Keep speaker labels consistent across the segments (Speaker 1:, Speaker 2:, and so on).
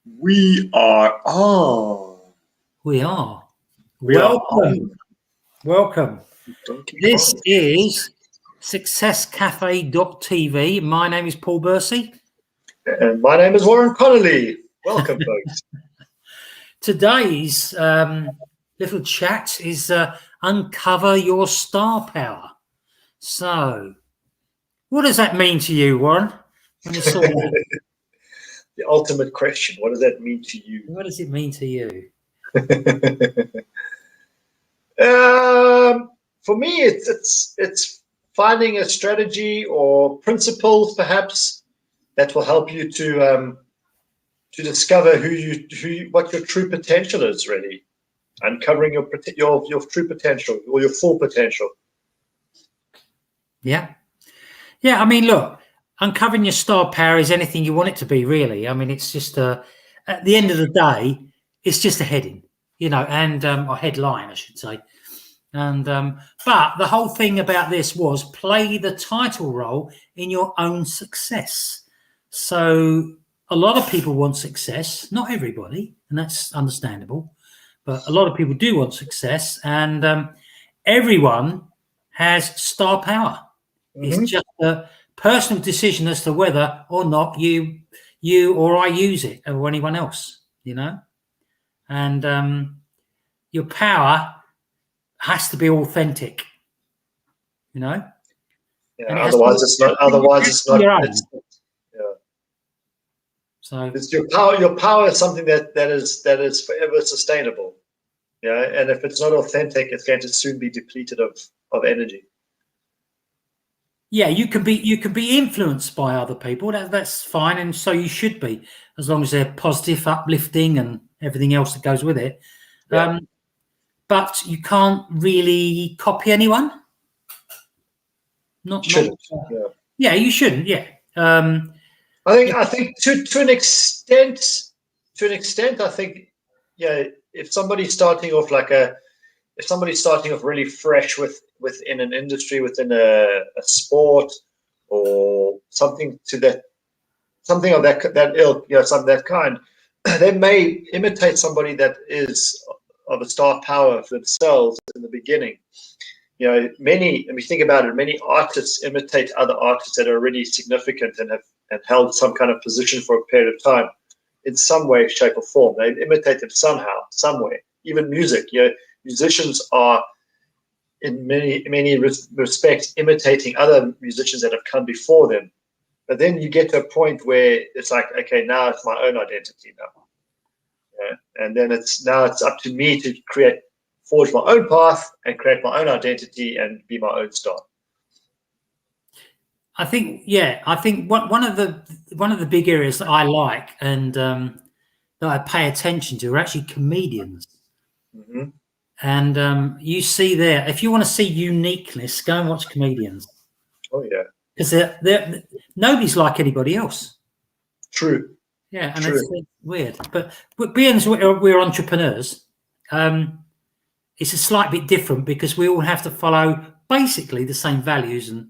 Speaker 1: We are on.
Speaker 2: We are.
Speaker 1: We are
Speaker 2: Welcome. Welcome. This
Speaker 1: Kong.
Speaker 2: is successcafe.tv. My name is Paul Bursey.
Speaker 1: And my name is Warren Connolly. Welcome, folks.
Speaker 2: Today's little chat is Uncover Your Star Power. So, what does that mean to you, Warren? When you saw that?
Speaker 1: The ultimate question. What does that mean to you?
Speaker 2: What does it mean to you?
Speaker 1: For me, it's finding a strategy or principles, perhaps, that will help you to discover what your true potential is. Really, uncovering your true potential or your full potential.
Speaker 2: Yeah. I mean, look, uncovering your star power is anything you want it to be, really. I mean, it's just at the end of the day, it's just a heading, and a headline, I should say. And but the whole thing about this was play the title role in your own success. So a lot of people want success, not everybody, and that's understandable. But a lot of people do want success, and everyone has star power.
Speaker 1: Mm-hmm.
Speaker 2: It's just a personal decision as to whether or not you or I use it, or anyone else, and your power has to be authentic,
Speaker 1: Yeah, otherwise it's not.
Speaker 2: So
Speaker 1: it's your power. Your power is something that is forever sustainable. Yeah, and if it's not authentic, it's going to soon be depleted of energy.
Speaker 2: Yeah, you can be influenced by other people. That's fine, and so you should be, as long as they're positive, uplifting, and everything else that goes with it.
Speaker 1: Yeah.
Speaker 2: But you can't really copy anyone. You shouldn't. Yeah.
Speaker 1: I think to an extent, I think, if somebody's starting off really fresh within an industry, within a sport, or something of that ilk, something of that kind, they may imitate somebody that is of a star power for themselves in the beginning. And we think about it, many artists imitate other artists that are already significant and have held some kind of position for a period of time in some way, shape, or form. They imitate them somehow, somewhere. Even music, musicians are in many respects imitating other musicians that have come before them. But then you get to a point where it's like, okay, now it's my own identity now. And then it's up to me to forge my own path and create my own identity and be my own star.
Speaker 2: I think one of the big areas that I like and that I pay attention to are actually comedians.
Speaker 1: Mm-hmm.
Speaker 2: And you see there, if you want to see uniqueness, go and watch comedians.
Speaker 1: Oh yeah,
Speaker 2: because they're nobody's like anybody else.
Speaker 1: True.
Speaker 2: Yeah, and it's weird. But being as we're entrepreneurs, it's a slight bit different because we all have to follow basically the same values and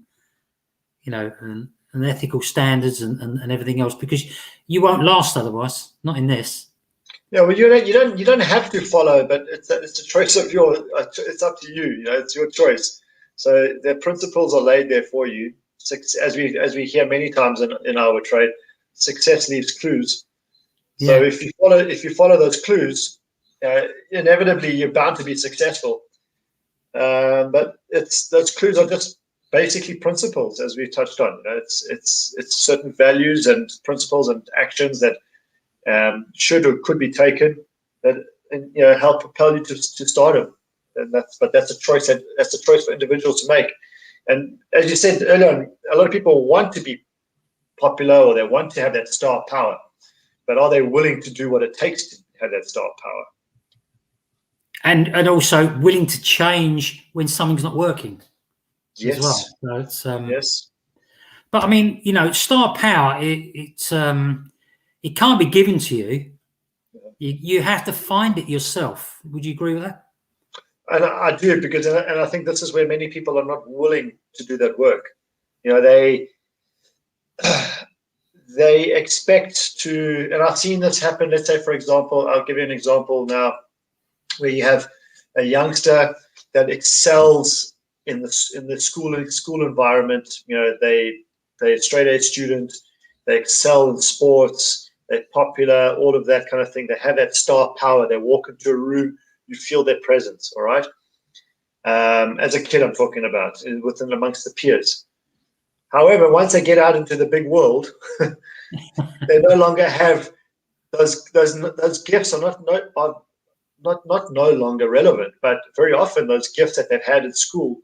Speaker 2: ethical standards and everything else, because you won't last otherwise. Not in this.
Speaker 1: Yeah, well, you don't have to follow, but it's a choice of yours. It's up to you. It's your choice. So the principles are laid there for you. As we hear many times in our trade, success leaves clues. So if you follow those clues, inevitably you're bound to be successful. But those clues are just basically principles, as we've touched on. It's certain values and principles and actions that should or could be taken that help propel you to stardom. And that's a choice for individuals to make. And as you said earlier on, a lot of people want to be popular or they want to have that star power, but are they willing to do what it takes to have that star power?
Speaker 2: And also willing to change when something's not working.
Speaker 1: Yes.
Speaker 2: As well. So it's
Speaker 1: yes.
Speaker 2: But I mean, star power, it can't be given to you. You have to find it yourself. Would you agree with that?
Speaker 1: And I do, because I think this is where many people are not willing to do that work. They they expect to, and I've seen this happen. Let's say, for example, I'll give you an example now, where you have a youngster that excels in the school environment. They're straight A student, they excel in sports, they're popular, all of that kind of thing. They have that star power. They walk into a room, you feel their presence. All right. As a kid, I'm talking about within amongst the peers. However, once they get out into the big world, they no longer have those gifts. Are not no longer relevant, but very often those gifts that they've had in school,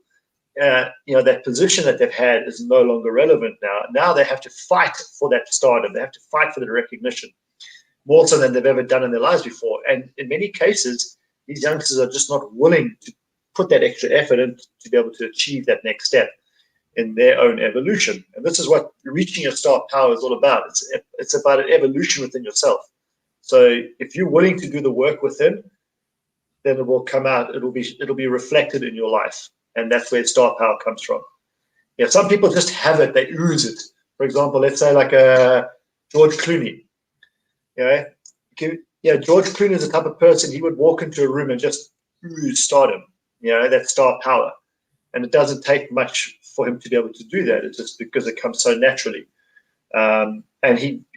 Speaker 1: that position that they've had is no longer relevant now. Now they have to fight for that stardom. They have to fight for the recognition more so than they've ever done in their lives before. And in many cases, these youngsters are just not willing to put that extra effort in to be able to achieve that next step in their own evolution. And this is what reaching your star power is all about. It's about an evolution within yourself. So if you're willing to do the work within, then it will come out. It'll be reflected in your life, and that's where star power comes from. Yeah, some people just have it; they ooze it. For example, let's say like a George Clooney. George Clooney is the type of person, he would walk into a room and just ooze stardom. That star power, and it doesn't take much for him to be able to do that. It's just because it comes so naturally, and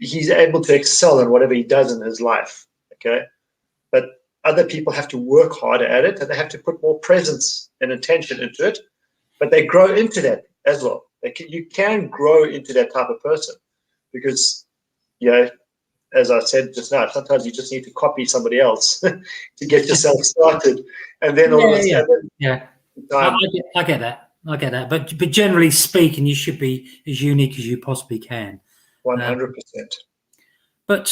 Speaker 1: he's able to excel in whatever he does in his life. Okay, but other people have to work harder at it, and they have to put more presence and attention into it. But they grow into that as well. You can grow into that type of person because, as I said just now, sometimes you just need to copy somebody else to get yourself started, and then all of a sudden,
Speaker 2: I get that. But generally speaking, you should be as unique as you possibly can.
Speaker 1: 100%.
Speaker 2: But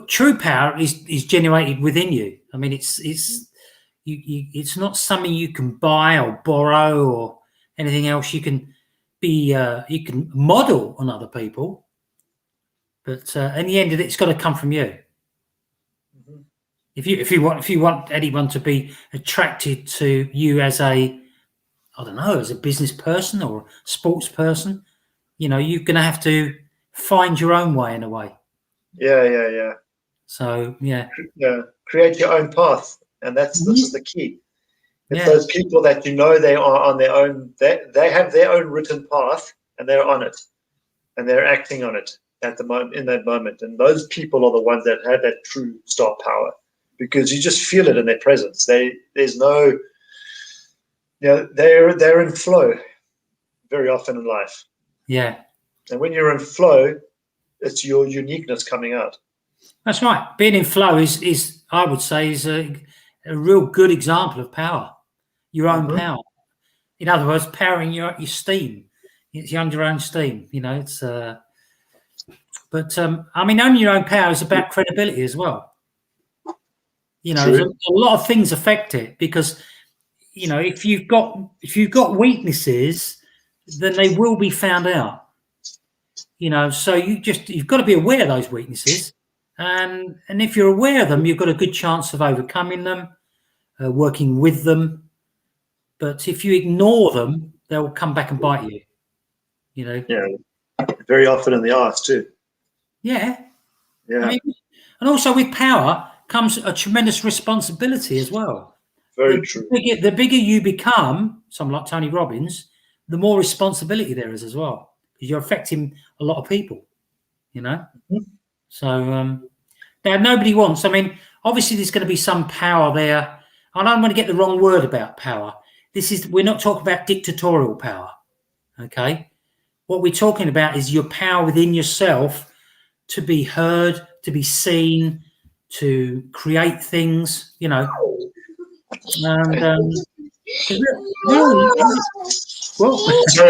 Speaker 2: true power is generated within you. I mean, it's not something you can buy or borrow or anything else. You can you can model on other people, but in the end, it's got to come from you. Mm-hmm. If you want anyone to be attracted to you as as a business person or a sports person, you're going to have to find your own way in a way.
Speaker 1: Yeah.
Speaker 2: So
Speaker 1: create your own path, and this is the key. It's those people that they are on their own. They have their own written path, and they're on it, and they're acting on it at the moment, in that moment. And those people are the ones that have that true star power, because you just feel it in their presence. There's no, they're in flow very often in life.
Speaker 2: Yeah.
Speaker 1: And when you're in flow, it's your uniqueness coming out.
Speaker 2: That's right. Being in flow is I would say, is a real good example of power, your own power. In other words, powering your steam. It's your own steam. It's. But I mean, owning your own power is about credibility as well. There's a lot of things affect it because, if you've got weaknesses, then they will be found out. So you've got to be aware of those weaknesses, and if you're aware of them, you've got a good chance of overcoming them, working with them. But if you ignore them, they'll come back and bite you.
Speaker 1: Yeah, very often in the arse too.
Speaker 2: Yeah. I mean, and also with power comes a tremendous responsibility as well.
Speaker 1: Very true.
Speaker 2: The bigger you become, someone like Tony Robbins, the more responsibility there is as well, because you're affecting a lot of people. So now nobody wants. I mean, obviously there's going to be some power there. I don't want to get the wrong word about power. We're not talking about dictatorial power. Okay, what we're talking about is your power within yourself to be heard, to be seen, to create things. And
Speaker 1: sorry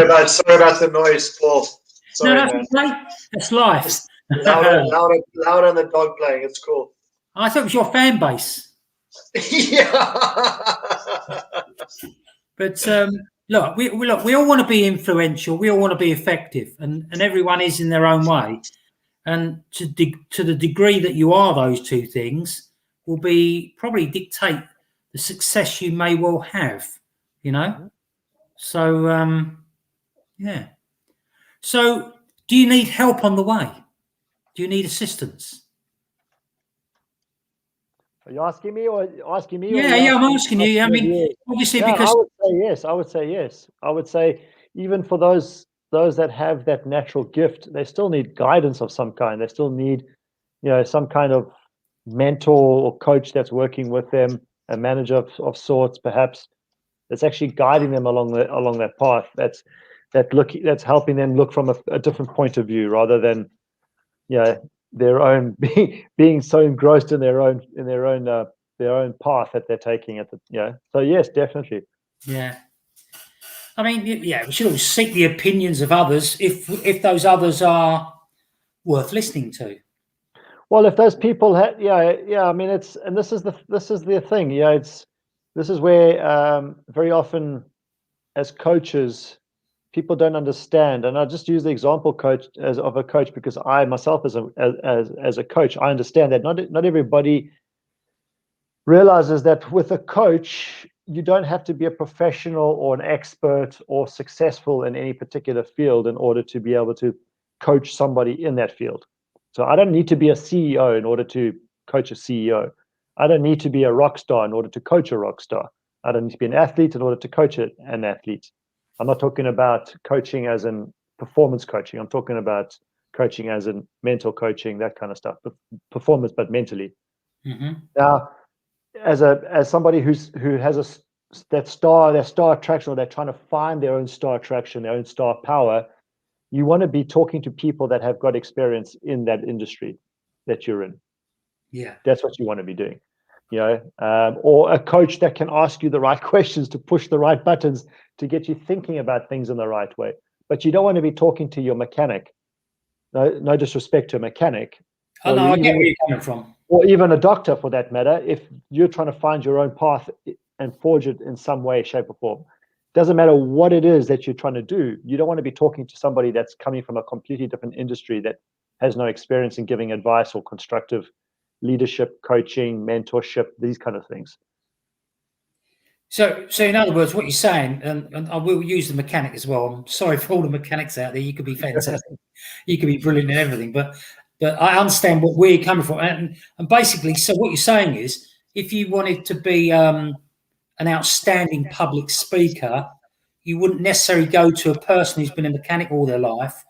Speaker 1: about the noise, Paul. Sorry,
Speaker 2: no, that's great. That's life.
Speaker 1: Louder than the dog playing. It's cool.
Speaker 2: I thought it was your fan base.
Speaker 1: Yeah.
Speaker 2: But look, we all want to be influential. We all want to be effective, and everyone is in their own way. And to the degree that you are those two things, will probably dictate the success you may well have. So yeah. So, do you need help on the way? Do you need assistance?
Speaker 3: Are you asking me or asking me?
Speaker 2: Yeah, I'm asking you. I mean, obviously,
Speaker 3: yeah,
Speaker 2: because
Speaker 3: I would say yes. I would say yes. I would say even for those that have that natural gift, they still need guidance of some kind. They still need, some kind of mentor or coach that's working with them, a manager of sorts, perhaps, that's actually guiding them along that path. That's helping them look from a different point of view rather than their own being so engrossed in their own path that they're taking at the. So yes, definitely.
Speaker 2: yeah. I mean, yeah, we should always seek the opinions of others if those others are worth listening to.
Speaker 3: Well, if those people I mean, this is the thing. This is where very often as coaches, people don't understand. And I just use the example of a coach because I myself as a coach, I understand that not everybody realizes that with a coach, you don't have to be a professional or an expert or successful in any particular field in order to be able to coach somebody in that field. So I don't need to be a CEO in order to coach a CEO. I don't need to be a rock star in order to coach a rock star. I don't need to be an athlete in order to coach an athlete. I'm not talking about coaching as in performance coaching. I'm talking about coaching as in mental coaching, that kind of stuff. Performance, but mentally.
Speaker 2: Mm-hmm.
Speaker 3: Now, as somebody who has that star attraction, or they're trying to find their own star attraction, their own star power, you want to be talking to people that have got experience in that industry that you're in.
Speaker 2: Yeah,
Speaker 3: that's what you want to be doing. Or a coach that can ask you the right questions to push the right buttons to get you thinking about things in the right way. But you don't want to be talking to your mechanic. No disrespect to a mechanic.
Speaker 2: I know. I get where you're coming from.
Speaker 3: Or even a doctor, for that matter. If you're trying to find your own path and forge it in some way, shape, or form, doesn't matter what it is that you're trying to do. You don't want to be talking to somebody that's coming from a completely different industry that has no experience in giving advice or constructive leadership, coaching, mentorship, these kind of things.
Speaker 2: So in other words, what you're saying, and I will use the mechanic as well. I'm sorry for all the mechanics out there. You could be fantastic, you could be brilliant and everything, but I understand what we're coming from, and basically, so what you're saying is, if you wanted to be an outstanding public speaker, you wouldn't necessarily go to a person who's been a mechanic all their life,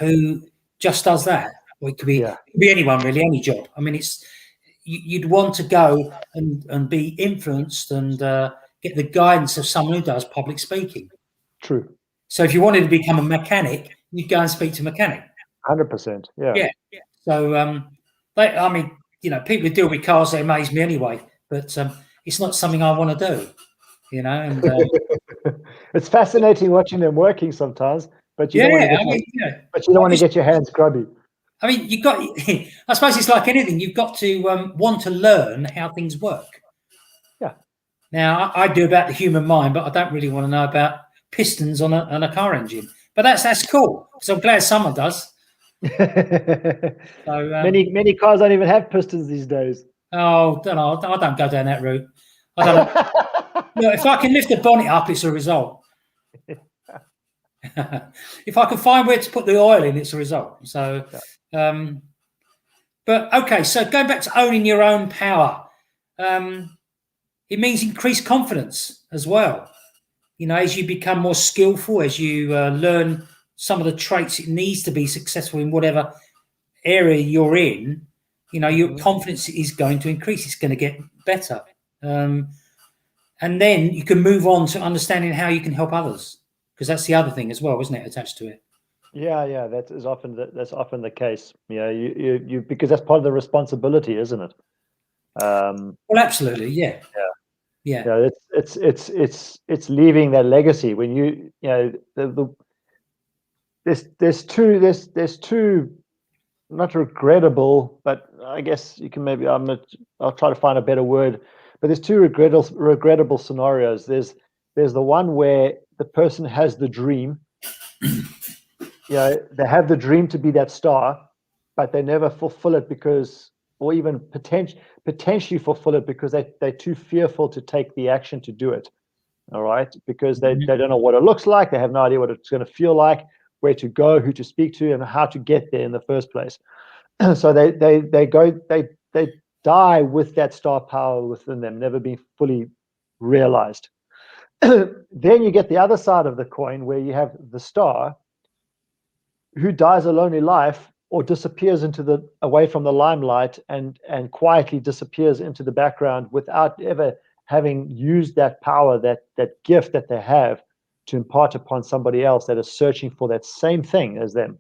Speaker 2: who just does that. Or it could be anyone really, any job. I mean, you'd want to go and be influenced and get the guidance of someone who does public speaking.
Speaker 3: True.
Speaker 2: So if you wanted to become a mechanic, you'd go and speak to a mechanic.
Speaker 3: 100%.
Speaker 2: Yeah. So I mean, people who deal with cars, they amaze me anyway. But it's not something I want to do. And
Speaker 3: it's fascinating watching them working sometimes. But you don't want to get your hands grubby.
Speaker 2: I mean, I suppose it's like anything. You've got to want to learn how things work.
Speaker 3: Yeah.
Speaker 2: Now, I do about the human mind, but I don't really want to know about pistons on a car engine. But that's cool. So I'm glad someone does. So
Speaker 3: many cars don't even have pistons these days.
Speaker 2: Oh, I don't go down that route. I don't know. If I can lift the bonnet up, it's a result. If I can find where to put the oil in, it's a result. So, but okay. So going back to owning your own power, it means increased confidence as well. As you become more skillful, as you learn some of the traits it needs to be successful in whatever area you're in, your confidence is going to increase. It's going to get better. And then you can move on to understanding how you can help others, because that's the other thing as well, isn't it, attached to it?
Speaker 3: Yeah, that's often the case. You because that's part of the responsibility, isn't it?
Speaker 2: Well, absolutely, yeah.
Speaker 3: It's leaving that legacy when there's two not regrettable, but I guess you can maybe I'll try to find a better word, but there's two regrettable scenarios. There's the one where the person has the dream. They have the dream to be that star, but they never fulfill it or even potentially fulfill it because they're too fearful to take the action to do it. All right, because they don't know what it looks like. They have no idea what it's going to feel like. where to go, who to speak to, and how to get there in the first place. So they die with that star power within them, never being fully realized. Then you get the other side of the coin, where you have the star who dies a lonely life or disappears away from the limelight and quietly disappears into the background without ever having used that power, that gift that they have, to impart upon somebody else that is searching for that same thing as them.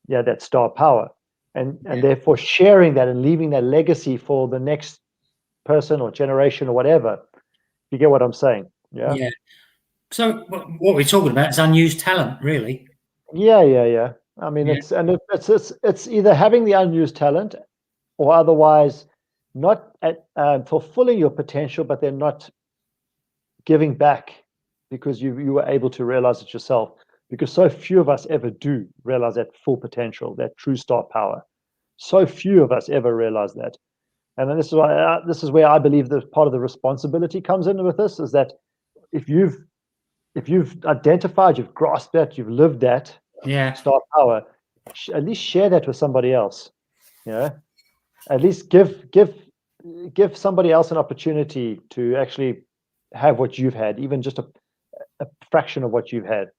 Speaker 3: Yeah, that star power. And therefore sharing that and leaving that legacy for the next person or generation or whatever. You get what I'm saying? Yeah.
Speaker 2: Yeah. So what we're talking about is unused talent, really.
Speaker 3: Yeah. I mean, it's either having the unused talent, or otherwise not fulfilling your potential, but then not giving back because you were able to realize it yourself. Because so few of us ever do realize that full potential, that true star power. So few of us ever realize that. And then this is where I believe that part of the responsibility comes in with this, is that if you've identified, you've grasped that, you've lived that star power, at least share that with somebody else. At least give somebody else an opportunity to actually have what you've had, even just a fraction of what you've had,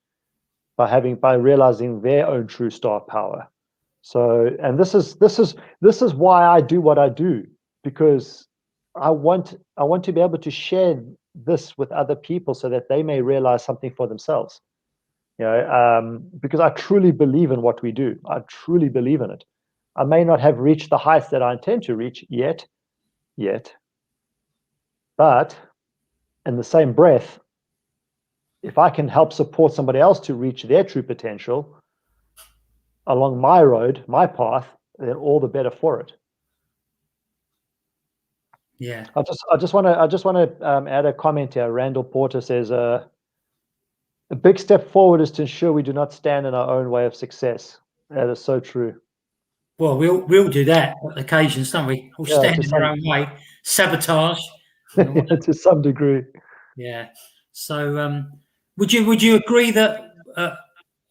Speaker 3: by realizing their own true star power. So, and this is why I do what I do, because I want to be able to share this with other people so that they may realize something for themselves. Because I truly believe in what we do. I truly believe in it. I may not have reached the heights that I intend to reach yet, but in the same breath, if I can help support somebody else to reach their true potential along my road, my path, then all the better for it.
Speaker 2: Yeah.
Speaker 3: I just want to add a comment here. Randall Porter says, a big step forward is to ensure we do not stand in our own way of success. That is so true.
Speaker 2: Well, we'll do that on occasions, don't we? We'll stand in our own way, sabotage.
Speaker 3: To some degree.
Speaker 2: Yeah. So, would you agree that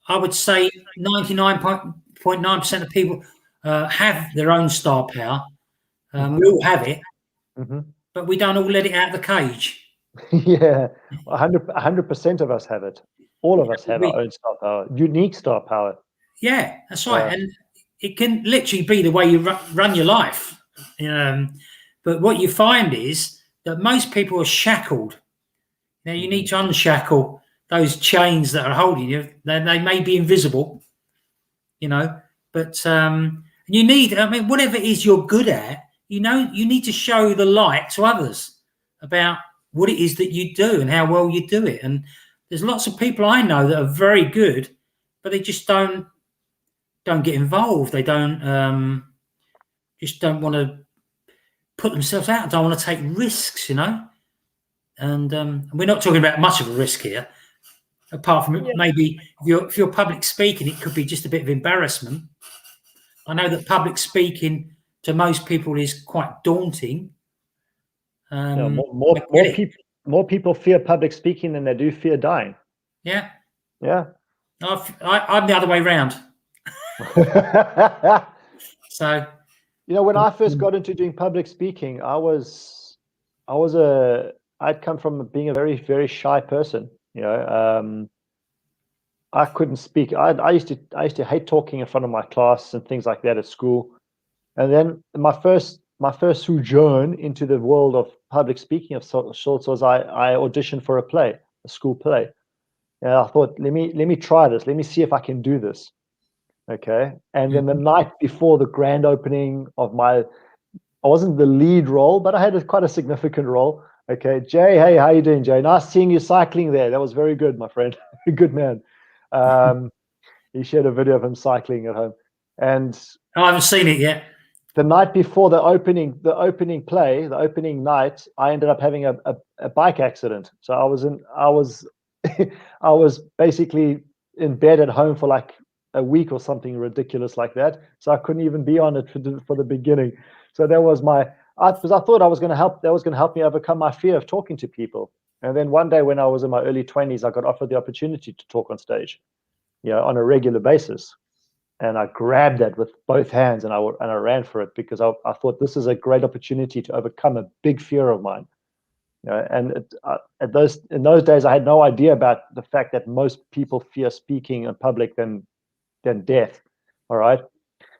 Speaker 2: I would say 99.9% of people have their own star power? We all have it, but we don't all let it out of the cage.
Speaker 3: Yeah, 100% of us have it. All of us have our own star power, unique star power.
Speaker 2: Yeah, that's right. And it can literally be the way you run your life. But what you find is that most people are shackled. Now, you need to unshackle those chains that are holding you. They may be invisible, but you need, whatever it is you're good at, you need to show the light to others about what it is that you do and how well you do it. And there's lots of people I know that are very good, but they just don't get involved. They don't just don't want to put themselves out. Don't want to take risks, And we're not talking about much of a risk here, apart from maybe if you're public speaking, it could be just a bit of embarrassment. I know that public speaking to most people is quite daunting.
Speaker 3: More people fear public speaking than they do fear dying.
Speaker 2: Yeah.
Speaker 3: I'm
Speaker 2: the other way around. So,
Speaker 3: when I first got into doing public speaking, I'd come from being a very, very shy person. I couldn't speak. I used to hate talking in front of my class and things like that at school. And then my first sojourn into the world of public speaking of sorts was I auditioned for a school play. And I thought, let me try this. Let me see if I can do this. Okay. And then the night before the grand opening of I wasn't the lead role, but I had quite a significant role. Okay. Jay, hey, how you doing, Jay? Nice seeing you cycling there. That was very good, my friend. Good man. He shared a video of him cycling at home. And
Speaker 2: I haven't seen it yet.
Speaker 3: The night before the opening night, I ended up having a bike accident. So I was basically in bed at home for like a week or something ridiculous like that. So I couldn't even be on it for the beginning. So that was because I thought that was going to help me overcome my fear of talking to people. And then one day when I was in my early 20s, I got offered the opportunity to talk on stage. on a regular basis. And I grabbed that with both hands, and I ran for it, because I thought this is a great opportunity to overcome a big fear of mine. And in those days, I had no idea about the fact that most people fear speaking in public than death. All right,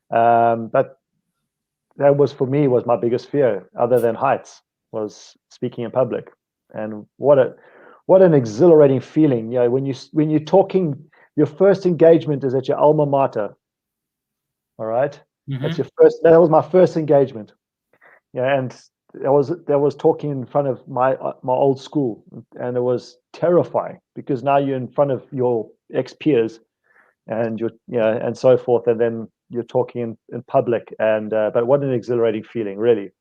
Speaker 3: but that was, for me, was my biggest fear, other than heights, was speaking in public. And what an exhilarating feeling, when you're talking. Your first engagement is at your alma mater. All right, that's your first. That was my first engagement. And I was talking in front of my old school, and it was terrifying, because now you're in front of your ex-peers, and and so forth, and then you're talking in public. And but what an exhilarating feeling, really.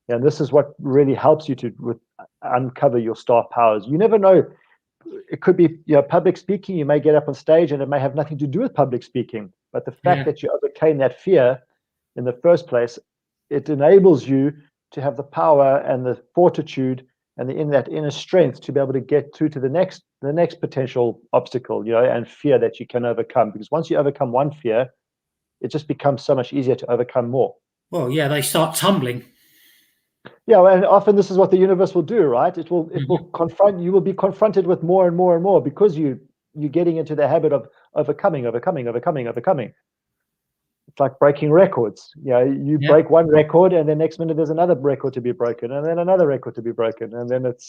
Speaker 3: And this is what really helps you to uncover your star powers. You never know. It could be public speaking. You may get up on stage, and it may have nothing to do with public speaking, but the fact that you overcame that fear in the first place, it enables you to have the power and the fortitude and that inner strength to be able to get through to the next potential obstacle, and fear that you can overcome. Because once you overcome one fear, it just becomes so much easier to overcome more.
Speaker 2: Well, yeah, they start tumbling.
Speaker 3: Yeah, and often this is what the universe will do, right? It will confront you. Will be confronted with more and more and more, because you're getting into the habit of overcoming. It's like breaking records. You break one record, and the next minute there's another record to be broken, and then another record to be broken, and then it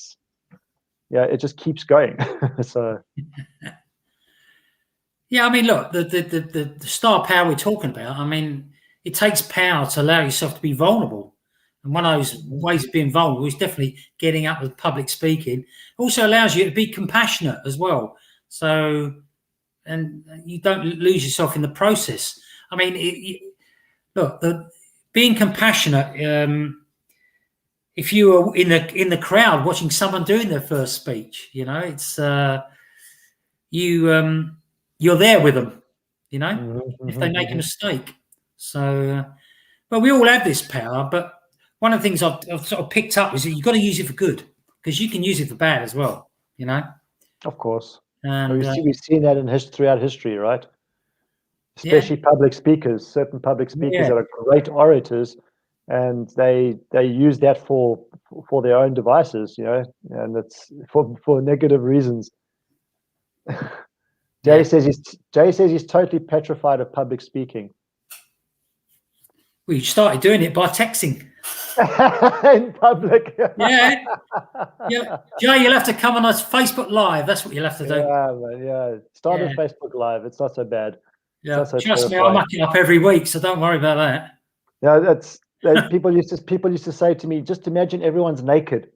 Speaker 3: just keeps going. So
Speaker 2: yeah, I mean, look, the star power we're talking about, I mean, it takes power to allow yourself to be vulnerable. And one of those ways of being vulnerable is definitely getting up with public speaking. It also allows you to be compassionate as well. So, and you don't lose yourself in the process. I mean, look, being compassionate. If you are in the crowd watching someone doing their first speech, it's you're there with them. If they make a mistake. So, but we all have this power. But one of the things I've sort of picked up is that you've got to use it for good, because you can use it for bad as well.
Speaker 3: Of course.
Speaker 2: And
Speaker 3: we've seen that throughout history, right? Especially public speakers. Certain public speakers that are great orators, and they use that for their own devices, and it's for negative reasons. Jay says he's totally petrified of public speaking.
Speaker 2: We started doing it by texting.
Speaker 3: In public.
Speaker 2: Yeah. Jay, you'll have to come on us Facebook Live. That's what you'll have to do.
Speaker 3: Yeah, man, Start on Facebook Live. It's not so bad.
Speaker 2: Yeah, trust me, I muck it up every week, so don't worry about that.
Speaker 3: Yeah, people used to say to me, just imagine everyone's naked.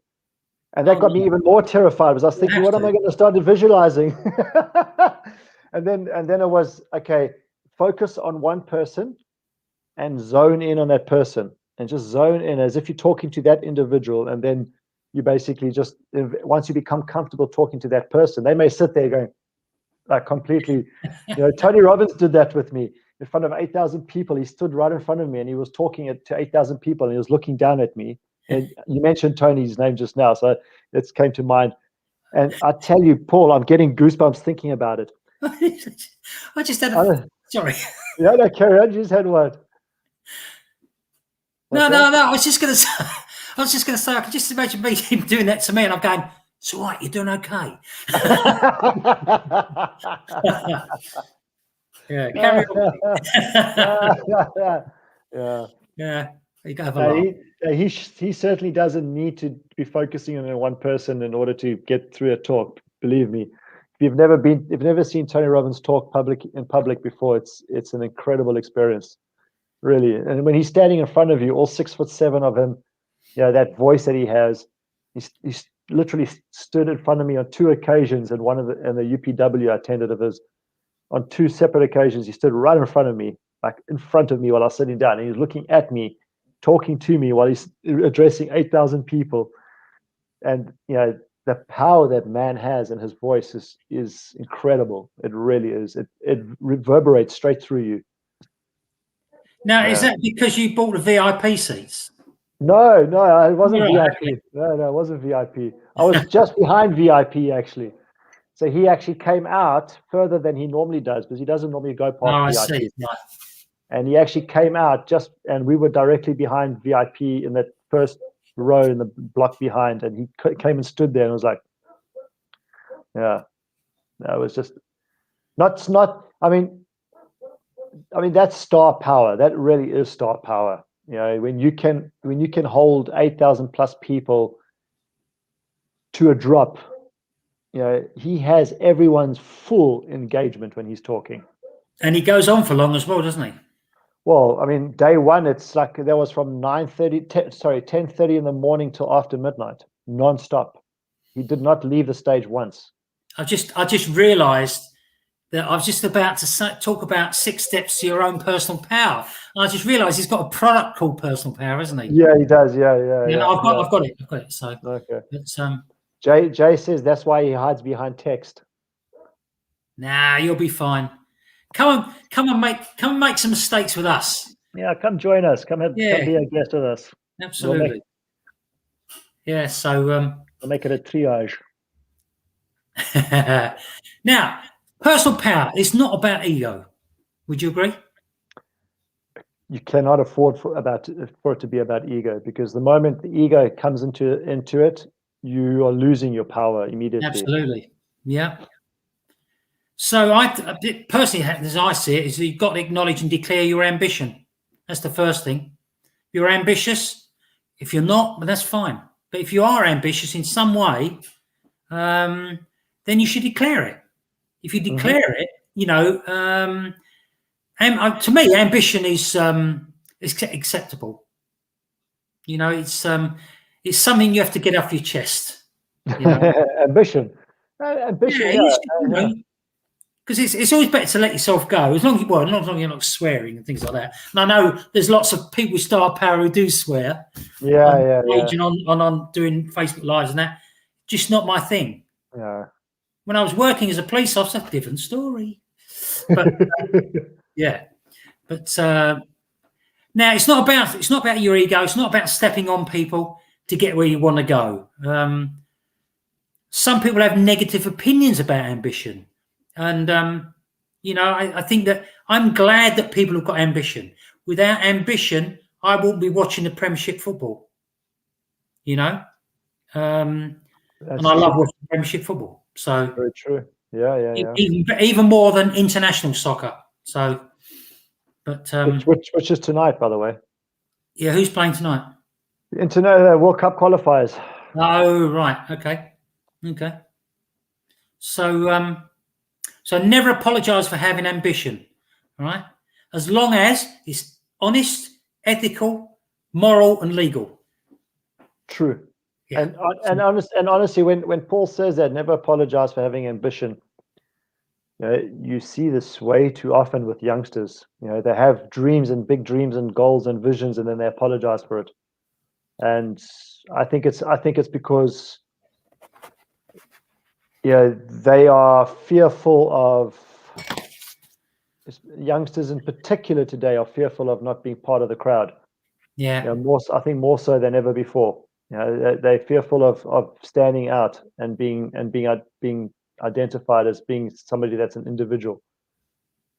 Speaker 3: And that got me even more terrified, because I was thinking, what am I going to start visualizing? and then it was, okay, focus on one person and zone in on that person, and just zone in as if you're talking to that individual. And then you basically just, once you become comfortable talking to that person, they may sit there going, like, completely, Tony Robbins did that with me in front of 8,000 people. He stood right in front of me, and he was talking to 8,000 people, and he was looking down at me. And you mentioned Tony's name just now, so it came to mind. And I tell you, Paul, I'm getting goosebumps thinking about it.
Speaker 2: I just had sorry.
Speaker 3: Yeah, no, carry on. You just had what?
Speaker 2: No. I was just going to say, I could just imagine him doing that to me, and I'm going, "It's all right. You're doing okay." Yeah, carry on. Yeah. You can have a laugh.
Speaker 3: He certainly doesn't need to be focusing on one person in order to get through a talk. Believe me, if you've never seen Tony Robbins talk in public before, it's an incredible experience, really. And when he's standing in front of you, all 6'7" of him, that voice that he has, he's literally stood in front of me on 2 occasions, and the UPW I attended of his, on 2 separate occasions, he stood right in front of me, like in front of me while I was sitting down, and he was looking at me, talking to me while he's addressing 8,000 people. And the power that man has in his voice is incredible. It really is. It reverberates straight through you.
Speaker 2: Now, is that because you bought the VIP seats?
Speaker 3: No, I wasn't VIP. No, it wasn't VIP. I was just behind VIP, actually. So he actually came out further than he normally does, because he doesn't normally go
Speaker 2: Oh, I
Speaker 3: past VIP.
Speaker 2: see. Right.
Speaker 3: And he actually came out and we were directly behind VIP in that first row in the block behind, and he came and stood there and was like, yeah, that was just not. I mean, that's star power. That really is star power. You know, when you can hold 8,000 plus people to a drop, you know, he has everyone's full engagement when he's talking.
Speaker 2: And he goes on for long as well, doesn't he?
Speaker 3: Well, I mean, day one, it's like that was from 10:30 in the morning till after midnight, non-stop. He did not leave the stage once.
Speaker 2: I just realised that I was just about to talk about 6 steps to your own personal power. And I just realised he's got a product called Personal Power, isn't he?
Speaker 3: Yeah, he does. Yeah.
Speaker 2: I've got it. So
Speaker 3: okay.
Speaker 2: It's
Speaker 3: Jay says that's why he hides behind text.
Speaker 2: Nah, you'll be fine. Come and make some mistakes with us.
Speaker 3: Yeah, come join us. Come be a guest with us.
Speaker 2: Absolutely. So
Speaker 3: we'll make it a triage.
Speaker 2: Now, personal power is not about ego. Would you agree?
Speaker 3: You cannot afford for it to be about ego, because the moment the ego comes into it, you are losing your power immediately.
Speaker 2: Absolutely. Yeah. So I personally, as I see it, is you've got to acknowledge and declare your ambition. That's the first thing. If you're ambitious. If you're not, that's fine. But if you are ambitious in some way, then you should declare it. If you declare it, you know, to me, ambition is acceptable. You know, it's something you have to get off your chest. You know?
Speaker 3: Ambition,
Speaker 2: yeah. Because it's always better to let yourself go, as long as you're not swearing and things like that. And I know there's lots of people with star power who do swear. And on doing Facebook Lives and that. Just not my thing.
Speaker 3: Yeah.
Speaker 2: When I was working as a police officer, different story. But now it's not about your ego. It's not about stepping on people to get where you want to go. Some people have negative opinions about ambition. And, you know, I think that I'm glad that people have got ambition. Without ambition, I won't be watching the Premiership football, you know. And I love watching Premiership football. So
Speaker 3: very true. Yeah.
Speaker 2: Even more than international soccer. So, but
Speaker 3: which is tonight, by the way.
Speaker 2: Yeah, who's playing tonight?
Speaker 3: International World Cup qualifiers.
Speaker 2: Oh, right. Okay. So never apologize for having ambition, right? As long as it's honest, ethical, moral, and legal.
Speaker 3: True. Yeah. And honestly, when Paul says that, never apologize for having ambition, you know, you see this way too often with youngsters. You know, they have dreams and big dreams and goals and visions, and then they apologize for it. And I think it's because, you know, they are fearful of, youngsters in particular today are fearful of not being part of the crowd.
Speaker 2: Yeah.
Speaker 3: You know, I think more so than ever before. You know, they're fearful of standing out and being identified as being somebody that's an individual.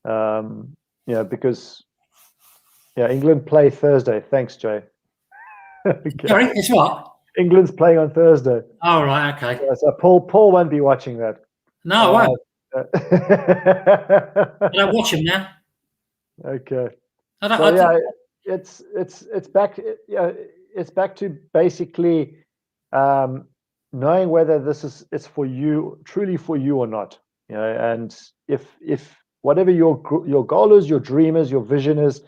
Speaker 3: You know, because England play Thursday. Thanks, Jay.
Speaker 2: Okay. Sorry, it's what?
Speaker 3: England's playing on Thursday.
Speaker 2: Oh, right, okay.
Speaker 3: So Paul won't be watching that.
Speaker 2: No, I won't. I don't watch him now.
Speaker 3: Okay. It's back. It's back to basically knowing whether it's for you, truly for you or not. You know, and if whatever your goal is, your dream is, your vision is,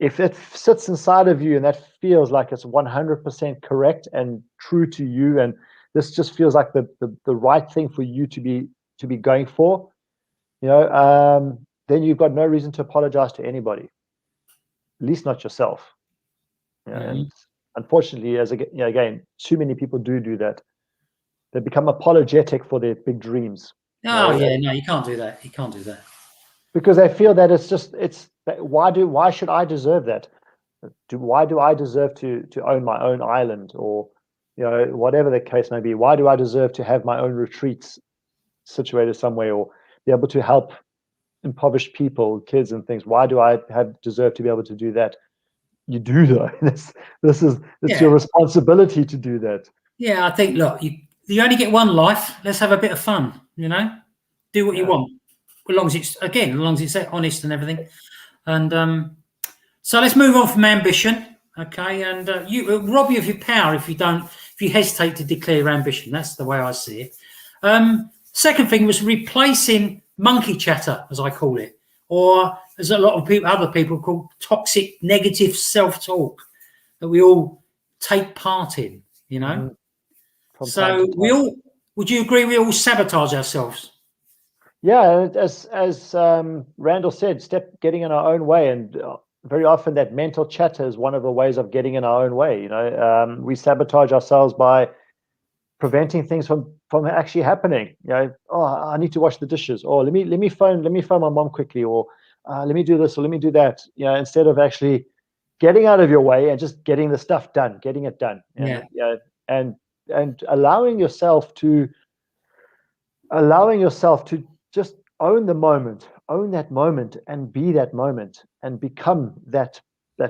Speaker 3: if it sits inside of you and that feels like it's 100% correct and true to you, and this just feels like the right thing for you to be going for, you know, then you've got no reason to apologize to anybody, at least not yourself. You know, and unfortunately, again, too many people do that. They become apologetic for their big dreams.
Speaker 2: Oh, yeah, no, you can't do that.
Speaker 3: Because they feel that why should I deserve that? Why do I deserve to own my own island, or, you know, whatever the case may be? Why do I deserve to have my own retreats? situated some way, or be able to help impoverished people, kids and things. Why do I deserve to be able to do that? You do though. It's your responsibility to do that.
Speaker 2: Yeah, I think, look, you only get one life. Let's have a bit of fun, you know? Do what you want. As long as it's honest and everything. And so let's move on from ambition. Okay, and you rob you of your power if you hesitate to declare your ambition. That's the way I see it. Second thing was replacing monkey chatter, as I call it, or as a lot of other people call toxic, negative self-talk that we all take part in. You know, so would you agree we all sabotage ourselves?
Speaker 3: Yeah, as Randall said, getting in our own way, and very often that mental chatter is one of the ways of getting in our own way. You know, we sabotage ourselves by preventing things from actually happening. You know, oh, I need to wash the dishes, or let me phone my mom quickly, or let me do this, or let me do that. You know, instead of actually getting out of your way and just getting the stuff done, getting it done. And allowing yourself to just own the moment, own that moment, and be that moment, and become that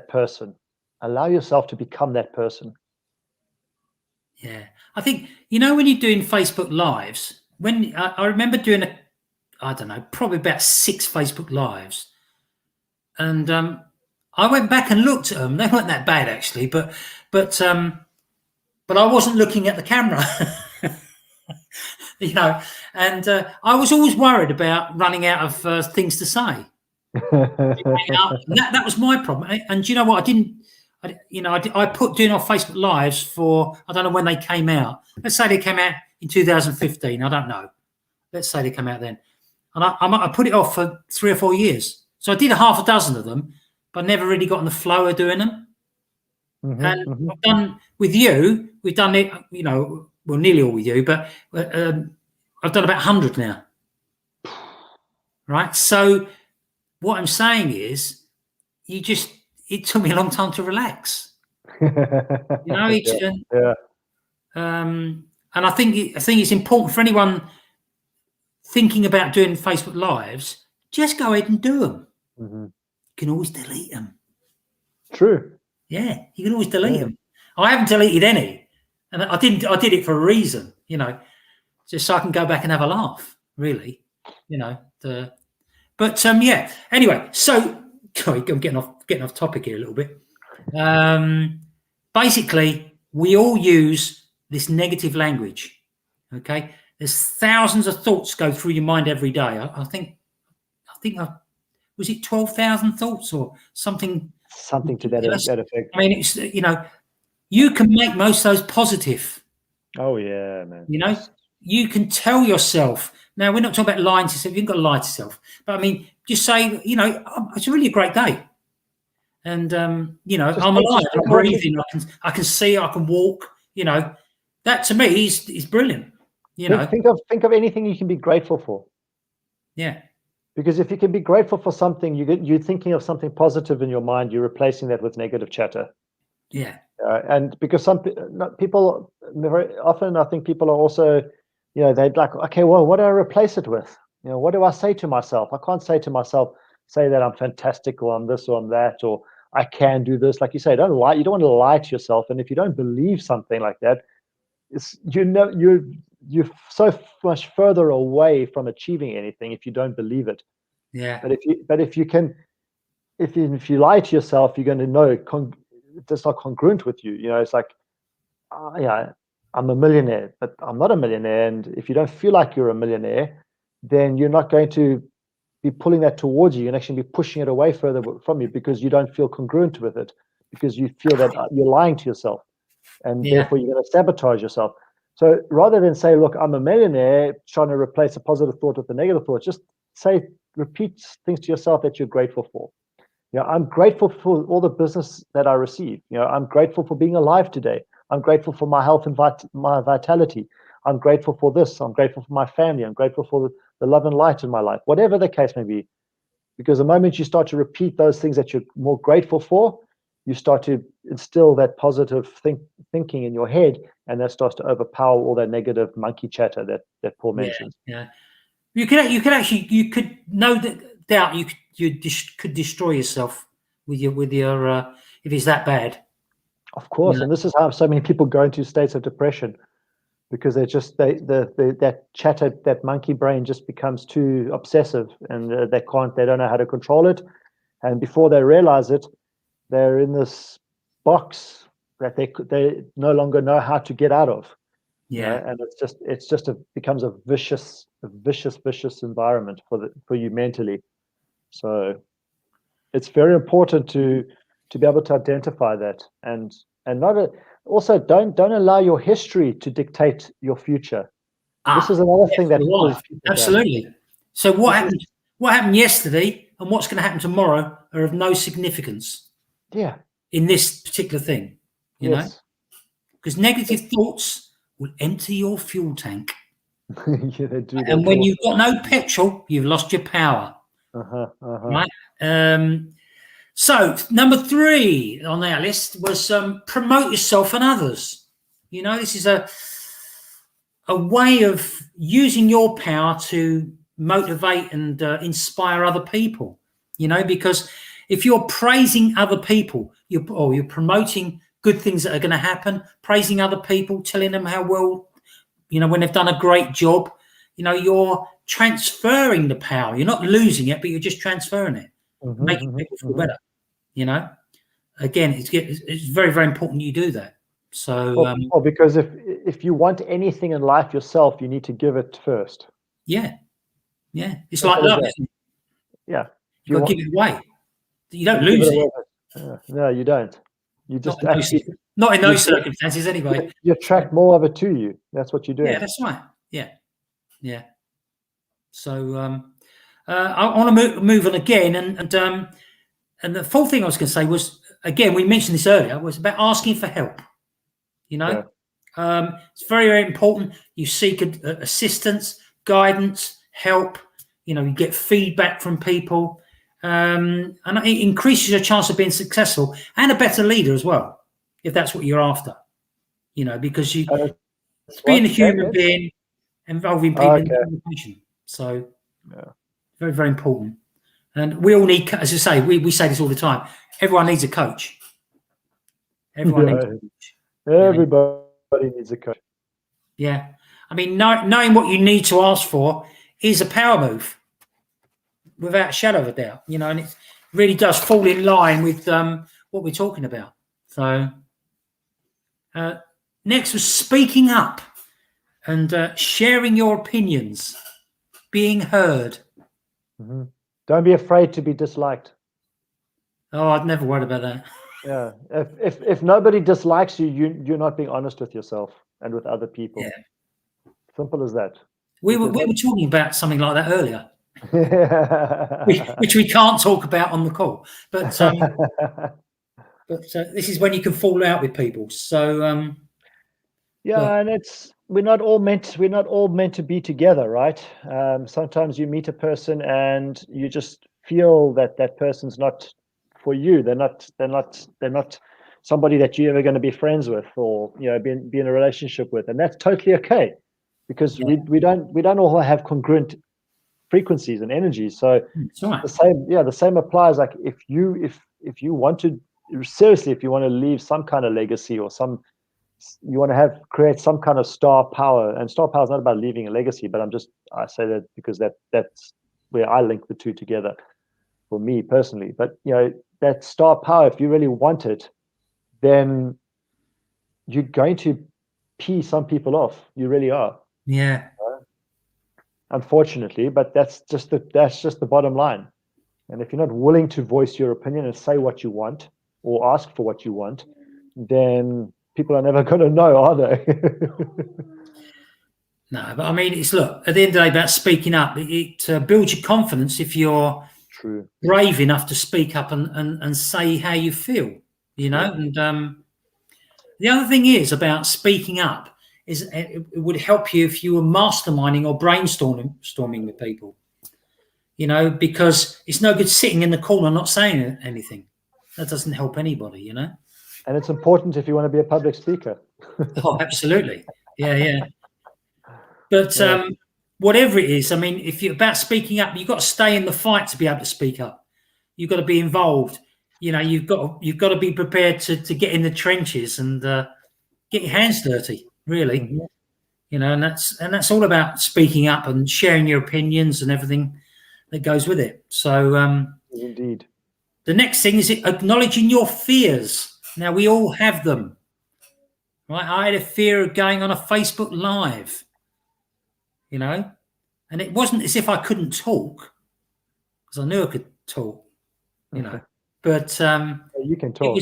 Speaker 3: person. Allow yourself to become that person.
Speaker 2: Yeah, I think, you know, when you're doing Facebook Lives, when I remember doing probably about 6 Facebook Lives, and I went back and looked at them. They weren't that bad actually, but I wasn't looking at the camera. You know, and I was always worried about running out of things to say. That was my problem. And you know what? I put doing off Facebook Lives for, I don't know when they came out. Let's say they came out in 2015. I don't know. Let's say they came out then. And I put it off for 3 or 4 years. So I did a half a dozen of them, but never really got in the flow of doing them. And I've done with you, we've done it, you know, well, nearly all with you, but I've done about 100 now. Right? So what I'm saying is, it took me a long time to relax. You know, and I think it's important for anyone thinking about doing Facebook Lives, just go ahead and do them. You can always delete them.
Speaker 3: True.
Speaker 2: Yeah, you can always delete them. I haven't deleted any, and I did it for a reason, you know, just so I can go back and have a laugh. Really, you know. But yeah. Anyway, so sorry, I'm getting off topic here a little bit. Basically, we all use this negative language. Okay, there's thousands of thoughts go through your mind every day. I think was it 12,000 thoughts or something?
Speaker 3: Something to that effect.
Speaker 2: I mean, it's, you know, you can make most of those positive.
Speaker 3: Oh yeah, man.
Speaker 2: You know, you can tell yourself. Now, we're not talking about lying to yourself. You've got to lie to yourself. But I mean, just say, you know, it's really a great day. And, you know, I'm alive. I'm breathing. I can see. I can walk. You know, that to me is brilliant. You know,
Speaker 3: think of anything you can be grateful for.
Speaker 2: Yeah.
Speaker 3: Because if you can be grateful for something, you're thinking of something positive in your mind. You're replacing that with negative chatter.
Speaker 2: Yeah.
Speaker 3: And because some people, very often, I think people are also, you know, they're like, okay, well, what do I replace it with? You know, what do I say to myself? I can't say to myself, say that I'm fantastic, or I'm this, or I'm that, or I can do this. Like you say, don't lie. You don't want to lie to yourself. And if you don't believe something like that, you're so much further away from achieving anything if you don't believe it.
Speaker 2: Yeah.
Speaker 3: But if you lie to yourself, you're going to know it's not congruent with you. You know, it's like, yeah, I'm a millionaire, but I'm not a millionaire. And if you don't feel like you're a millionaire, then you're not going to be pulling that towards you. You're actually be pushing it away further from you because you don't feel congruent with it, because you feel that you're lying to yourself, and therefore you're going to sabotage yourself. So rather than say, look, I'm a millionaire, trying to replace a positive thought with a negative thought, just repeat things to yourself that you're grateful for. You know, I'm grateful for all the business that I receive. You know, I'm grateful for being alive today. I'm grateful for my health and my vitality. I'm grateful for this. I'm grateful for my family. I'm grateful for the love and light in my life, whatever the case may be. Because the moment you start to repeat those things that you're more grateful for, you start to instill that positive thinking in your head, and that starts to overpower all that negative monkey chatter that Paul mentions.
Speaker 2: Yeah. You could no doubt you could destroy yourself with your if it's that bad.
Speaker 3: Of course,
Speaker 2: Yeah.
Speaker 3: and this is how so many people go into states of depression, because that monkey brain just becomes too obsessive, and they don't know how to control it, and before they realize it, they're in this box that they no longer know how to get out of.
Speaker 2: Yeah.
Speaker 3: And becomes a vicious environment for you mentally. So it's very important to be able to identify that, and also don't allow your history to dictate your future. This is another thing that pulls people down.
Speaker 2: Absolutely. So what happened yesterday and what's going to happen tomorrow are of no significance.
Speaker 3: Yeah.
Speaker 2: In this particular thing, you know, because negative thoughts will empty your fuel tank.
Speaker 3: Yeah, they do.
Speaker 2: And when you've got no petrol, you've lost your power. Right. So number 3 on our list was promote yourself and others. You know, this is a way of using your power to motivate and inspire other people. You know, because if you're praising other people, you're promoting good things that are going to happen, praising other people, telling them how well, you know, when they've done a great job, you know, you're transferring the power. You're not losing it, but you're just transferring it, making people feel better. You know, again, it's very, very important you do that. So,
Speaker 3: because if you want anything in life yourself, you need to give it first.
Speaker 2: Yeah, it's like love, isn't it?
Speaker 3: Yeah,
Speaker 2: you got to give it away. You don't lose it.
Speaker 3: No, you don't. You just
Speaker 2: not in those circumstances anyway.
Speaker 3: You attract more of it to you. That's what you're doing.
Speaker 2: Yeah, that's right. Yeah. So I want to move on again, and the 4th thing I was going to say was, again, we mentioned this earlier, was about asking for help. You know, it's very, very important. You seek assistance, guidance, help. You know, you get feedback from people. And it increases your chance of being successful and a better leader as well, if that's what you're after. You know, because being a human being, involving people in communication. So, very, very important. And we all need, as I say, we say this all the time. Everyone needs a coach. Everybody
Speaker 3: needs a coach.
Speaker 2: Yeah, I mean, knowing what you need to ask for is a power move, without a shadow of a doubt, you know, and it really does fall in line with what we're talking about. So next was speaking up and sharing your opinions, being heard.
Speaker 3: Don't be afraid to be disliked.
Speaker 2: Oh, I'd never worried about that.
Speaker 3: Yeah, if nobody dislikes you, you're not being honest with yourself and with other people.
Speaker 2: Yeah.
Speaker 3: Simple as that.
Speaker 2: We were talking about something like that earlier. which we can't talk about on the call, but this is when you can fall out with people. So and
Speaker 3: we're not all meant to be together, right? Sometimes you meet a person and you just feel that person's not for you. They're not somebody that you're ever going to be friends with, or be in a relationship with, and that's totally okay, because we don't all have congruent frequencies and energies. So the same applies. Like if you want to seriously, if you want to leave some kind of legacy, or you want to create some kind of star power, and star power is not about leaving a legacy, but I say that because that's where I link the two together for me personally. But that star power, if you really want it, then you're going to pee some people off. You really are.
Speaker 2: Yeah.
Speaker 3: Unfortunately, but that's just the bottom line. And if you're not willing to voice your opinion and say what you want, or ask for what you want, then people are never going to know, are they?
Speaker 2: No, but I mean, at the end of the day, about speaking up. It builds your confidence if you're brave enough to speak up and say how you feel, you know. And the other thing is about speaking up is it would help you if you were masterminding or brainstorming with people, you know, because it's no good sitting in the corner not saying anything. That doesn't help anybody, you know.
Speaker 3: And it's important if you want to be a public speaker.
Speaker 2: Oh, absolutely. Yeah. But whatever it is. I mean, if you're about speaking up, you've got to stay in the fight to be able to speak up. You've got to be involved. You know, you've got to be prepared to get in the trenches and get your hands dirty, really.
Speaker 3: Mm-hmm.
Speaker 2: You know, and that's all about speaking up and sharing your opinions and everything that goes with it. So
Speaker 3: Indeed.
Speaker 2: the next thing is acknowledging your fears. Now, we all have them, right? I had a fear of going on a Facebook Live, you know, and it wasn't as if I couldn't talk, because I knew I could talk, you know, but
Speaker 3: you can talk,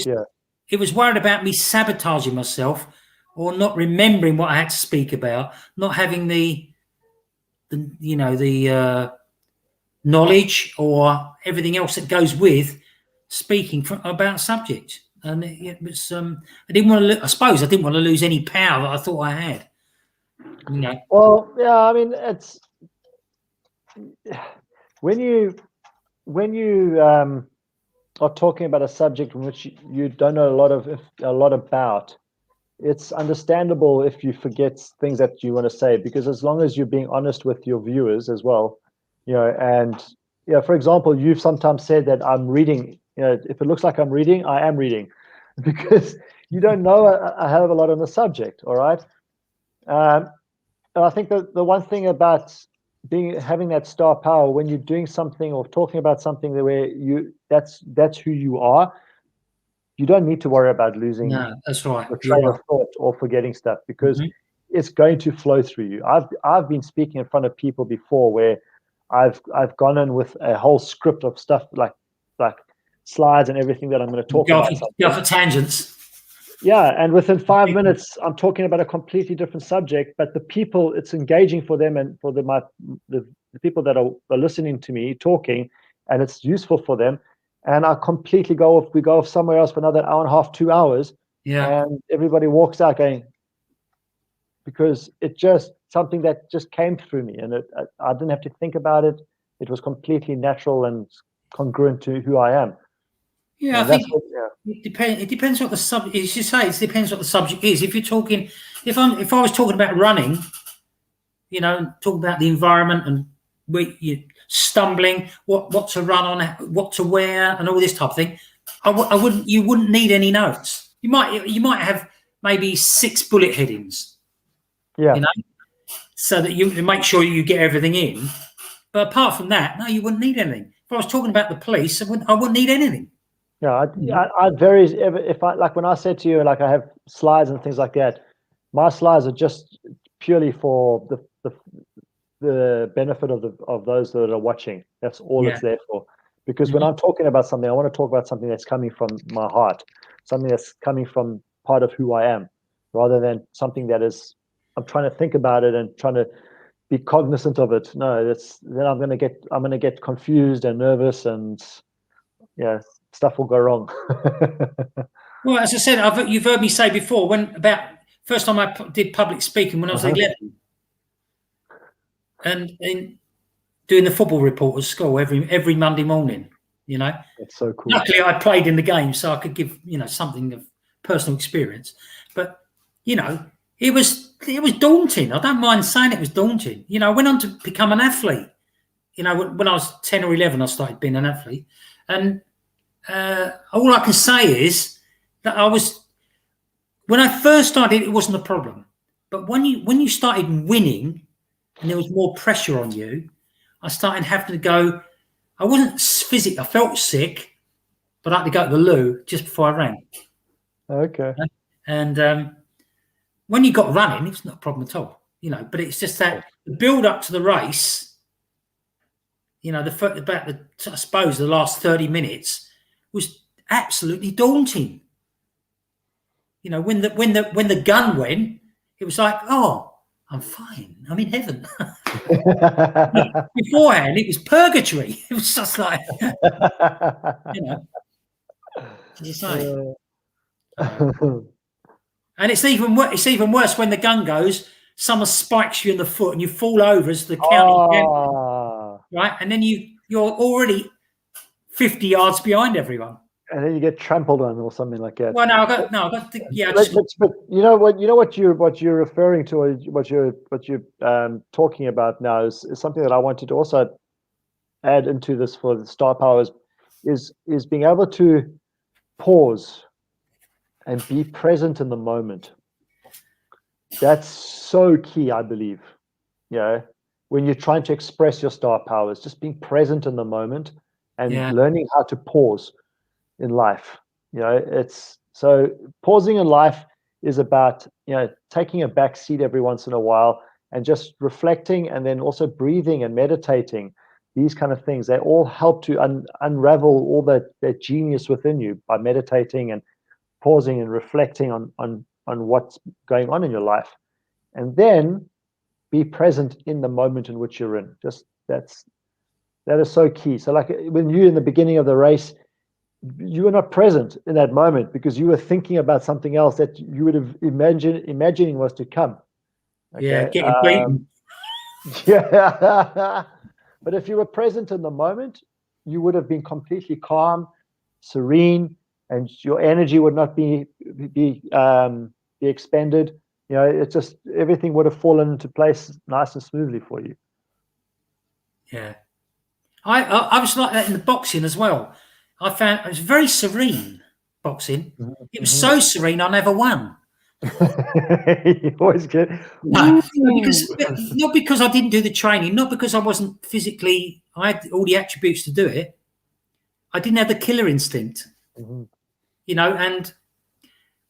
Speaker 2: it was worried about me sabotaging myself or not remembering what I had to speak about, not having the knowledge or everything else that goes with speaking about subject. And it was I didn't want to. I suppose I didn't want to lose any power that I thought I had. You know.
Speaker 3: Well, yeah. I mean, it's when you are talking about a subject in which you don't know a lot about. It's understandable if you forget things that you want to say, because as long as you're being honest with your viewers as well, you know, and for example, you've sometimes said that I'm reading, you know, if it looks like I'm reading, I am reading, because you don't know a hell of a lot on the subject. All right. And I think that the one thing about having that star power when you're doing something or talking about something where that's who you are, you don't need to worry about losing
Speaker 2: that's right.
Speaker 3: a train of thought or forgetting stuff, because it's going to flow through you. I've been speaking in front of people before where I've gone in with a whole script of stuff like slides and everything that I'm going to talk about.
Speaker 2: Go for tangents.
Speaker 3: Yeah, and within 5 minutes, I'm talking about a completely different subject. But the people, it's engaging for them and for the people that are listening to me talking, and it's useful for them. And I completely we go off somewhere else for another hour and a half, 2 hours.
Speaker 2: Yeah.
Speaker 3: And everybody walks out going, because it just something that just came through me, and I didn't have to think about it. It was completely natural and congruent to who I am.
Speaker 2: Yeah, I think it depends what the subject is. You say it depends what the subject is. If you're talking, if I was talking about running, you know, talking about the environment and you stumbling, what to run on, what to wear, and all this type of thing, you wouldn't need any notes. You might have maybe 6 bullet headings.
Speaker 3: Yeah.
Speaker 2: You know, so that you make sure you get everything in. But apart from that, no, you wouldn't need anything. If I was talking about the police, I wouldn't need anything.
Speaker 3: Yeah, I'd vary if I when I said to you, like, I have slides and things like that. My slides are just purely for the benefit of those that are watching. That's all it's there for. Because when I'm talking about something, I want to talk about something that's coming from my heart, something that's coming from part of who I am, rather than something that is I'm trying to think about it and trying to be cognizant of it. No, then I'm gonna get confused and nervous, and stuff will go wrong.
Speaker 2: Well, as I said, you've heard me say before, first time I did public speaking when I was 11, and doing the football report at school every Monday morning. You know,
Speaker 3: that's so cool.
Speaker 2: Luckily, I played in the game, so I could give something of personal experience. But it was daunting. I don't mind saying it was daunting. I went on to become an athlete. When I was 10 or 11, I started being an athlete, and all I can say is that when I first started, it wasn't a problem. But when you started winning and there was more pressure on you, I started having to go. I wasn't physical. I felt sick, but I had to go to the loo just before I ran.
Speaker 3: Okay.
Speaker 2: And when you got running, it's not a problem at all. But it's just that the build up to the race. I suppose the last 30 minutes was absolutely daunting. When the gun went, it was like, oh, I'm fine. I'm in heaven. Beforehand, it was purgatory. It was just like, as I say. And it's even worse when the gun goes. Someone spikes you in the foot and you fall over as the county champion, right? And then you're already 50 yards behind everyone.
Speaker 3: and then you get trampled on or something like that.
Speaker 2: Well, no, I got yeah.
Speaker 3: But you know what you're referring to, or what you're talking about now is something that I wanted to also add into this for the star powers, is being able to pause and be present in the moment. That's so key, I believe. You know, when you're trying to express your star powers, just being present in the moment and learning how to pause in life. You know, it's so pausing in life is about, you know, taking a back seat every once in a while and just reflecting, and then also breathing and meditating. These kind of things, they all help to unravel all that genius within you by meditating and pausing and reflecting on what's going on in your life, and then be present in the moment in which you're in. Just that is so key. So like when you in the beginning of the race, you were not present in that moment because you were thinking about something else that you would have imagining was to come. Okay?
Speaker 2: Yeah, getting beaten.
Speaker 3: Yeah. But if you were present in the moment, you would have been completely calm, serene, and your energy would not be expended. You know, it's just everything would have fallen into place nice and smoothly for you.
Speaker 2: Yeah, I was like that in the boxing as well. I found it was very serene boxing. It was so serene, I never won.
Speaker 3: You always get
Speaker 2: not because I didn't do the training, not because I wasn't physically. I had all the attributes to do it. I didn't have the killer instinct, you know, and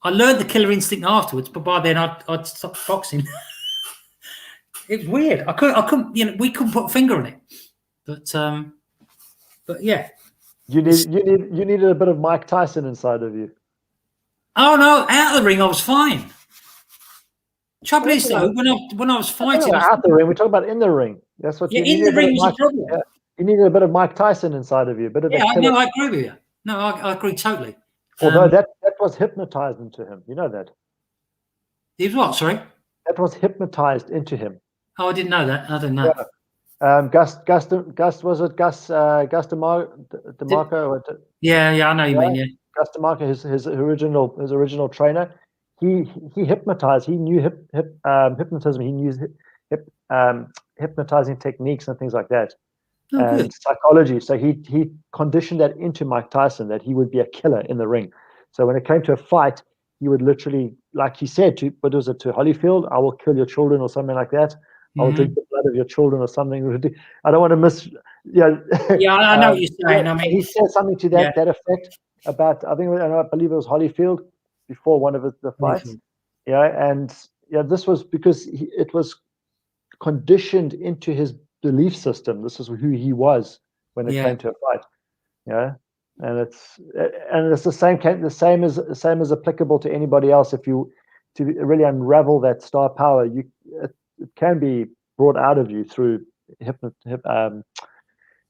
Speaker 2: I learned the killer instinct afterwards. But by then, I'd stopped boxing. It was weird. I couldn't, you know, we couldn't put a finger on it. But yeah,
Speaker 3: you needed a bit of Mike Tyson inside of you.
Speaker 2: Oh no, out of the ring, I was fine. Trouble is though, when I was fighting,
Speaker 3: out the ring. We're talking about in the ring. That's what you
Speaker 2: in the ring was a problem.
Speaker 3: Yeah. You needed a bit of Mike Tyson inside of you. A bit of
Speaker 2: I agree with you. No, I agree totally.
Speaker 3: Although that was hypnotized into him. You know that.
Speaker 2: He was what? Sorry.
Speaker 3: That was hypnotized into him.
Speaker 2: Oh, I didn't know that. I didn't know.
Speaker 3: Yeah. Gus was it Gus DeMarco?
Speaker 2: Yeah, I know you mean. Yeah.
Speaker 3: Gus DeMarco, his original trainer. He hypnotized. He knew hypnotism. He knew hypnotizing techniques and things like that, and psychology. So he conditioned that into Mike Tyson, that he would be a killer in the ring. So when it came to a fight, he would literally, like he said to Holyfield, "I will kill your children," or something like that. I will drink the blood of your children, or something. I don't want to miss. Yeah,
Speaker 2: I know what you're saying. I mean,
Speaker 3: he said something to that effect about. I believe it was Holyfield before one of the fights. And this was because it was conditioned into his belief system. This is who he was when it came to a fight. And it's the same as applicable to anybody else. If you to really unravel that star power, it can be brought out of you through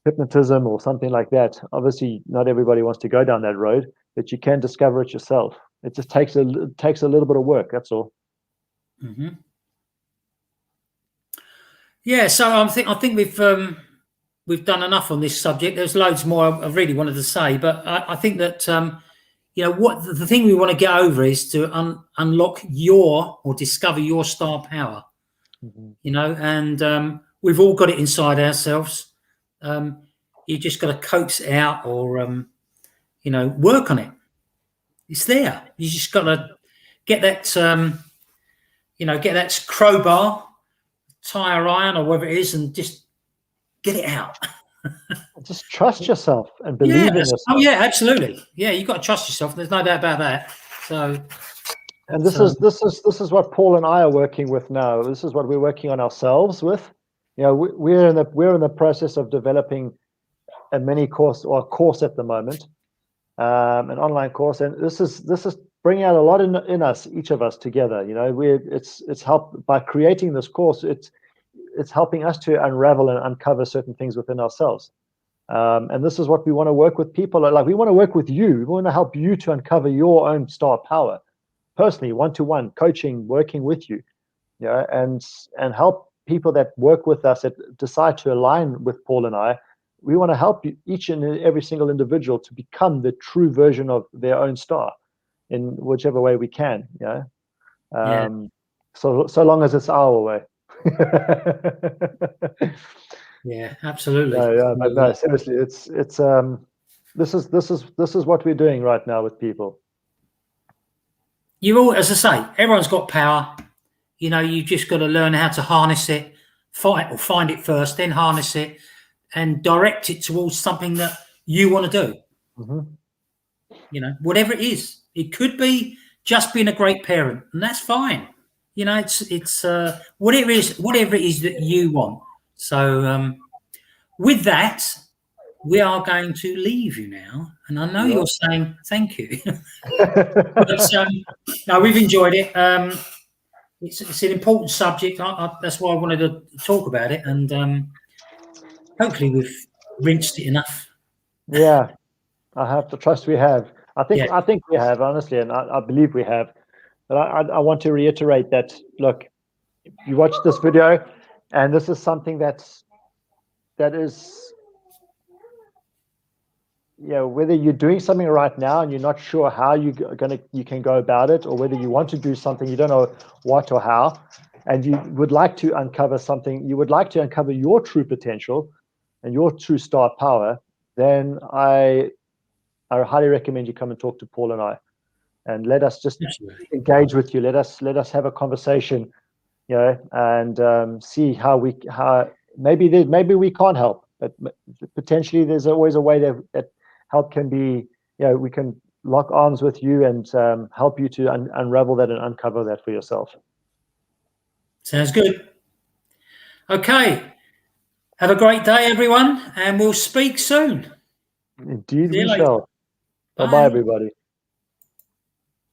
Speaker 3: hypnotism or something like that. Obviously, not everybody wants to go down that road, but you can discover it yourself. It just takes a little bit of work. That's all.
Speaker 2: Yeah. So I think we've done enough on this subject. There's loads more I really wanted to say, but I think that what the thing we want to get over is to unlock or discover your star power. And we've all got it inside ourselves. You just got to coax it out, or work on it. It's there. You just got to get that get that crowbar, tire iron, or whatever it is, and just get it out.
Speaker 3: Just trust yourself and believe in yourself.
Speaker 2: Oh yeah, absolutely. Yeah, you've got to trust yourself. There's no doubt about that. So,
Speaker 3: and this is what Paul and I are working with now. This is what we're working on ourselves with. We're in the process of developing a mini course, or a course at the moment, an online course, and this is bringing out a lot in us, each of us together. It's helped by creating this course. It's helping us to unravel and uncover certain things within ourselves. And this is what we want to work with people. Like, we want to work with you. We want to help you to uncover your own star power, personally, one-to-one coaching, working with you, and help people that work with us, that decide to align with Paul and I, we want to help each and every single individual to become the true version of their own star in whichever way we can. So long as it's our way.
Speaker 2: Yeah, absolutely.
Speaker 3: But no, seriously, it's this is what we're doing right now with people.
Speaker 2: You all, as I say, everyone's got power. You know, you just got to learn how to harness it, find it first, then harness it, and direct it towards something that you want to do.
Speaker 3: Mm-hmm.
Speaker 2: You know, whatever it is, it could be just being a great parent, and that's fine. You know, it's whatever it is that you want. So with that, we are going to leave you now, and I know you're saying thank you. But no, we've enjoyed it. It's an important subject. That's why I wanted to talk about it, and hopefully we've rinsed it enough.
Speaker 3: Yeah, I have to trust we have. I think we have, honestly, and I believe we have. But I want to reiterate that, look, you watch this video, and this is something that is, whether you're doing something right now and you're not sure how you can go about it, or whether you want to do something, you don't know what or how, and you would like to uncover something, you would like to uncover your true potential and your true star power, then I highly recommend you come and talk to Paul and I, and let us just engage with you. Let us have a conversation, and see how maybe we can't help, but potentially there's always a way that help can be. We can lock arms with you and help you to unravel that and uncover that for yourself.
Speaker 2: Sounds good. Okay. Have a great day, everyone, and we'll speak soon.
Speaker 3: Indeed, we shall. Bye-bye, everybody.